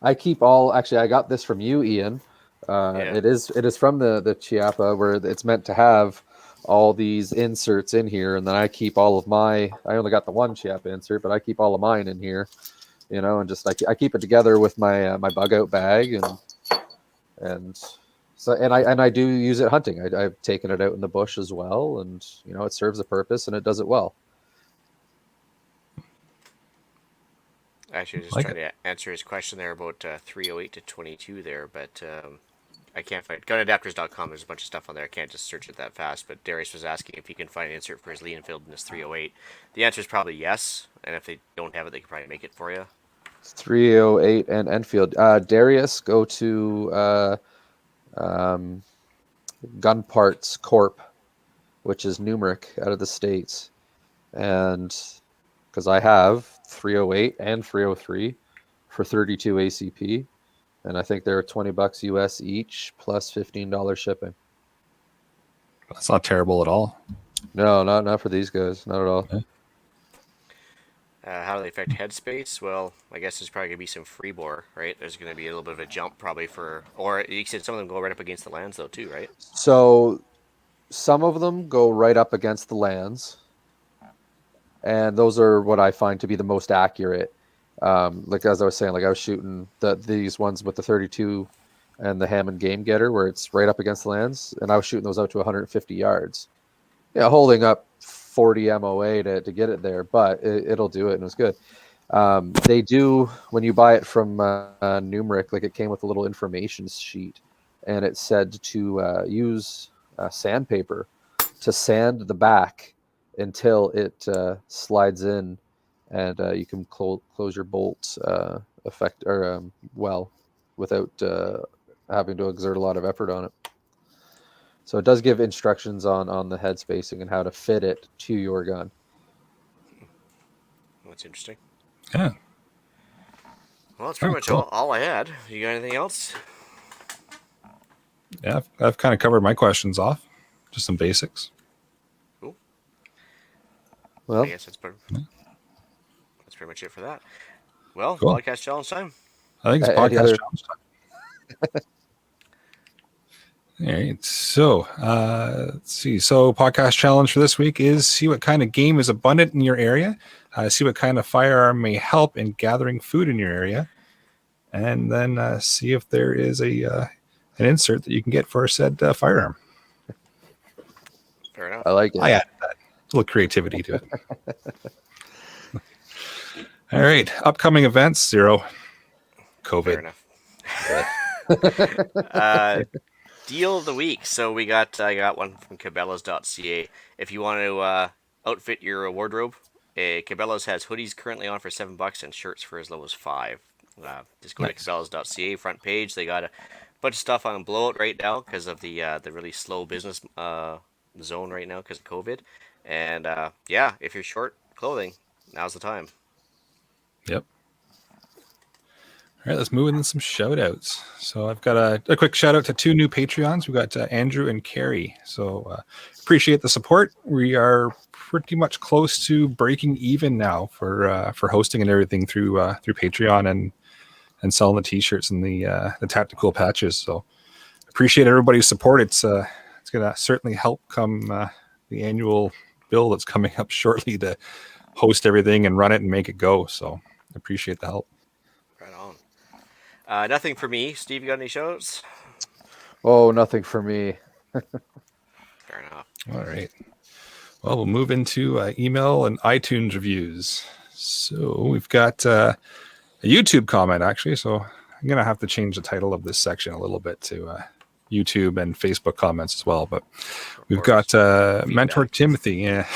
I keep all. Actually, I got this from you, Ian. It is from the Chiappa, where it's meant to have all these inserts in here, and then I keep all of my. I only got the one Chiappa insert, but I keep all of mine in here, and just I keep it together with my my bug out bag, and so I do use it hunting. I've taken it out in the bush as well, and it serves a purpose and it does it well. Actually, just trying to answer his question there about 308 to 22 there, but I can't find gunadapters.com. There's a bunch of stuff on there. I can't just search it that fast. But Darius was asking if he can find an insert for his Lee Enfield in his 308. The answer is probably yes, and if they don't have it, they can probably make it for you. 308 and Enfield. Darius, go to Gun Parts Corp, which is Numeric out of the States, and because I have 308 and 303 for 32 ACP, and I think they're $20 US each plus $15 shipping. That's not terrible at all. No, not for these guys, not at all. Okay. How do they affect headspace? Well, I guess there's probably going to be some free bore, right? There's going to be a little bit of a jump probably or you said some of them go right up against the lands though too, right? So some of them go right up against the lands, and those are what I find to be the most accurate. Like as I was saying, like I was shooting these ones with the 32 and the Hammond Game Getter where it's right up against the lands, and I was shooting those out to 150 yards. Yeah, holding up 40 MOA to get it there, but it'll do it, and it was good. They do, when you buy it from Numeric, like it came with a little information sheet, and it said to use sandpaper to sand the back until it slides in, and you can close your bolts well without having to exert a lot of effort on it. So it does give instructions on the head spacing and how to fit it to your gun. That's interesting. Yeah. Well, that's pretty much cool. all I had. You got anything else? Yeah, I've kind of covered my questions off. Just some basics. Cool. Well, I guess that's pretty much it for that. Well, cool. Podcast challenge time. I think it's podcast challenge time. All right. So let's see. So podcast challenge for this week is see what kind of game is abundant in your area. See what kind of firearm may help in gathering food in your area. And then see if there is an insert that you can get for said firearm. Fair enough. I like it. I added that. A little creativity to it. All right. Upcoming events, 0. COVID. Fair enough. Deal of the week. So I got one from Cabelas.ca. If you want to outfit your wardrobe, Cabelas has hoodies currently on for $7 and shirts for as low as $5. Just go to Cabelas.ca front page. They got a bunch of stuff on blowout right now because of the really slow business zone right now because of COVID. And if you're short clothing, now's the time. Yep. All right, let's move into some shout outs. So I've got a quick shout out to 2 new Patreons. We've got Andrew and Carrie. So appreciate the support. We are pretty much close to breaking even now for hosting and everything through Patreon. And and selling the t-shirts and the tactical patches. So appreciate everybody's support. It's going to certainly help come the annual bill that's coming up shortly to host everything and run it and make it go. So appreciate the help. Right on. Nothing for me. Steve, you got any shows? Oh, nothing for me. Fair enough. All right. Well, we'll move into email and iTunes reviews. So we've got a YouTube comment, actually. So I'm going to have to change the title of this section a little bit to YouTube and Facebook comments as well. But we've got Mentor Timothy. Yeah,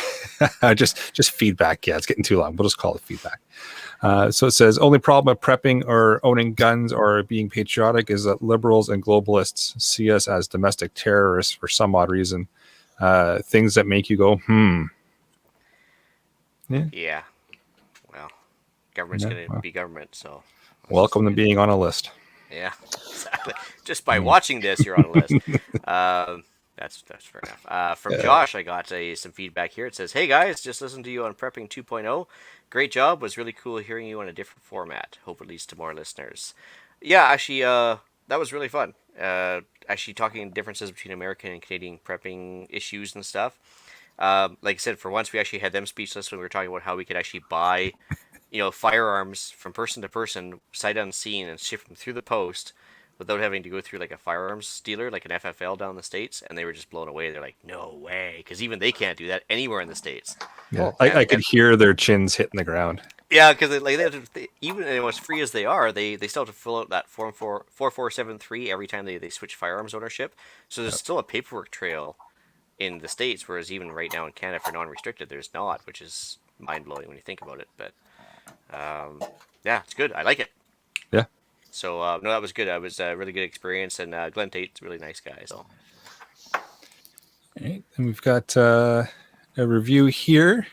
just feedback. Yeah, it's getting too long. We'll just call it feedback. So it says, only problem with prepping or owning guns or being patriotic is that liberals and globalists see us as domestic terrorists for some odd reason. Things that make you go, Yeah. Well, government's going to be government, so. Welcome to being on a list. Yeah, exactly. Just by watching this, you're on a list. That's fair enough. From Josh, I got some feedback here. It says, hey guys, just listened to you on Prepping 2.0. Great job. Was really cool hearing you on a different format. Hope it leads to more listeners. Yeah, actually, that was really fun. Actually talking differences between American and Canadian prepping issues and stuff. Like I said, for once we actually had them speechless when we were talking about how we could actually buy, firearms from person to person, sight unseen, and ship them through the post without having to go through like a firearms dealer, like an FFL down in the States. And they were just blown away. They're like, no way. Because even they can't do that anywhere in the States. Yeah, I could hear their chins hitting the ground. Yeah, because even as free as they are, they still have to fill out that form 4473 every time they switch firearms ownership. So there's still a paperwork trail in the States, whereas even right now in Canada for non-restricted, there's not, which is mind-blowing when you think about it. But yeah, it's good. I like it. Yeah. So no, that was good. It was a really good experience, and Glenn Tate's a really nice guy. So. All right, and we've got a review here.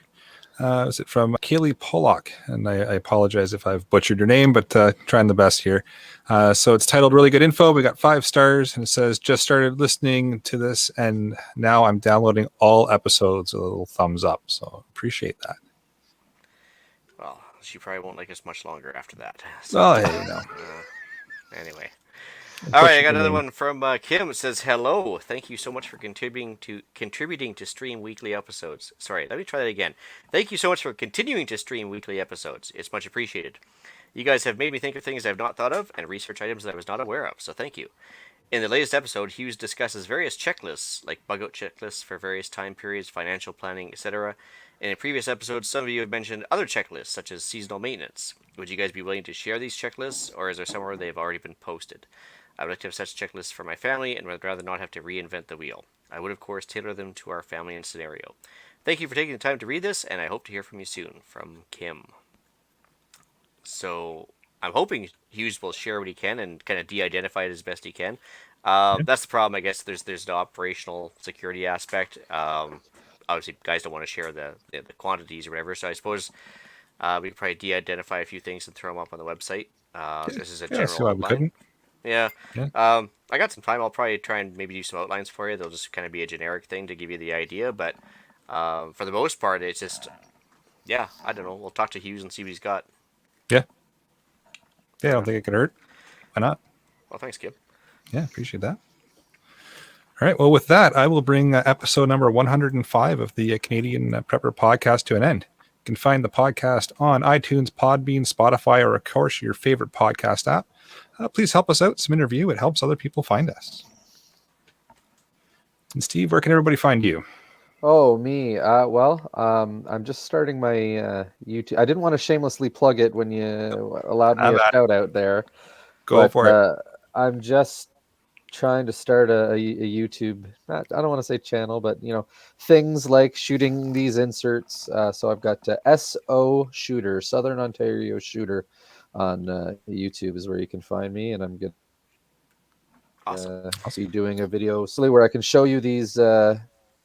Is it from Kaylee Pollock? And I apologize if I've butchered your name, but trying the best here. So it's titled Really Good Info. We got 5 stars, and it says, just started listening to this, and now I'm downloading all episodes. A little thumbs up. So appreciate that. Well, she probably won't like us much longer after that. So, oh, hey, no. Anyway. All right, I got another one from Kim. It says, hello. Thank you so much for contributing to stream weekly episodes. Sorry, let me try that again. Thank you so much for continuing to stream weekly episodes. It's much appreciated. You guys have made me think of things I've not thought of and research items that I was not aware of, so thank you. In the latest episode, Hughes discusses various checklists, like bug-out checklists for various time periods, financial planning, etc. In previous episodes, some of you have mentioned other checklists, such as seasonal maintenance. Would you guys be willing to share these checklists, or is there somewhere they have already been posted? I would like to have such checklists for my family, and would rather not have to reinvent the wheel. I would, of course, tailor them to our family and scenario. Thank you for taking the time to read this, and I hope to hear from you soon. From Kim. So, I'm hoping Hughes will share what he can and kind of de-identify it as best he can. That's the problem, I guess. There's the operational security aspect. Obviously, guys don't want to share the quantities or whatever, so I suppose we could probably de-identify a few things and throw them up on the website. This is a general outline. Yeah. I got some time. I'll probably try and maybe do some outlines for you. They'll just kind of be a generic thing to give you the idea, but for the most part, it's just, I don't know. We'll talk to Hughes and see what he's got. Yeah, I don't think it could hurt. Why not? Well, thanks, Kim. Yeah, appreciate that. All right. Well, with that, I will bring episode number 105 of the Canadian Prepper Podcast to an end. You can find the podcast on iTunes, Podbean, Spotify, or, of course, your favorite podcast app. Please help us out. Some interview. It helps other people find us. And Steve, where can everybody find you? Oh, me. I'm just starting my YouTube. I didn't want to shamelessly plug it when you allowed me a shout out there. Go for it. I'm just trying to start a YouTube. I don't want to say channel, but things like shooting these inserts. So I've got SO Shooter, Southern Ontario Shooter, on YouTube is where you can find me, and I'm good. Awesome. I'll be doing a video where I can show you these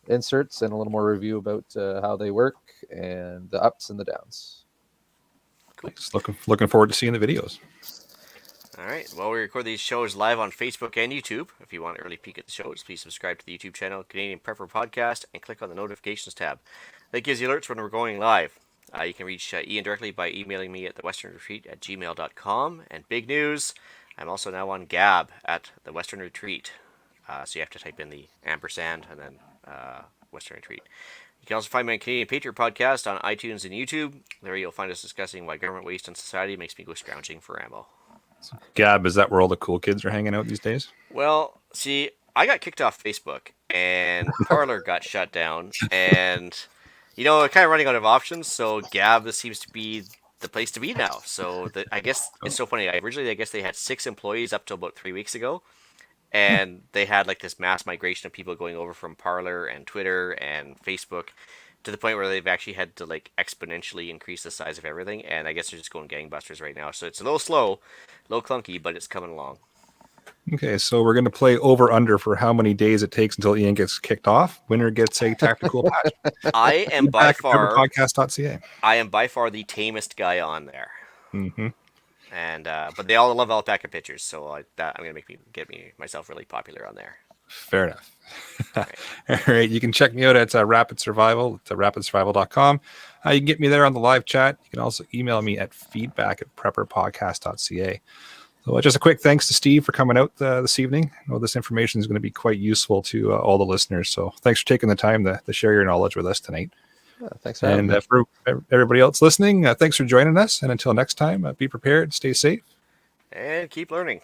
inserts and a little more review about how they work and the ups and the downs. Cool. Thanks. Looking forward to seeing the videos. All right. Well, we record these shows live on Facebook and YouTube. If you want an early peek at the shows, please subscribe to the YouTube channel, Canadian Prepper Podcast, and click on the notifications tab. That gives you alerts when we're going live. You can reach Ian directly by emailing me at thewesternretreat@gmail.com. And big news, I'm also now on Gab at the Western Retreat. So you have to type in the ampersand and then Western Retreat. You can also find my Canadian Patriot podcast on iTunes and YouTube. There you'll find us discussing why government waste on society makes me go scrounging for ammo. Gab, is that where all the cool kids are hanging out these days? Well, see, I got kicked off Facebook, and Parler got shut down, and kind of running out of options. So Gab seems to be the place to be now. So I guess it's so funny. Originally, I guess they had 6 employees up till about 3 weeks ago, and they had like this mass migration of people going over from Parler and Twitter and Facebook to the point where they've actually had to like exponentially increase the size of everything. And I guess they're just going gangbusters right now. So it's a little slow, a little clunky, but it's coming along. Okay, so we're going to play over-under for how many days it takes until Ian gets kicked off. Winner gets a tactical patch. I am by far podcast.ca. I am by far the tamest guy on there. Mm-hmm. And but they all love alpaca pictures, so I'm gonna get myself really popular on there. Fair enough. All right, you can check me out at Rapid Survival, at rapidsurvival.com. You can get me there on the live chat. You can also email me at feedback@prepperpodcast.ca. So just a quick thanks to Steve for coming out this evening. I know this information is going to be quite useful to all the listeners. So thanks for taking the time to share your knowledge with us tonight. Thanks for having me. And for everybody else listening, thanks for joining us. And until next time, be prepared, stay safe. And keep learning.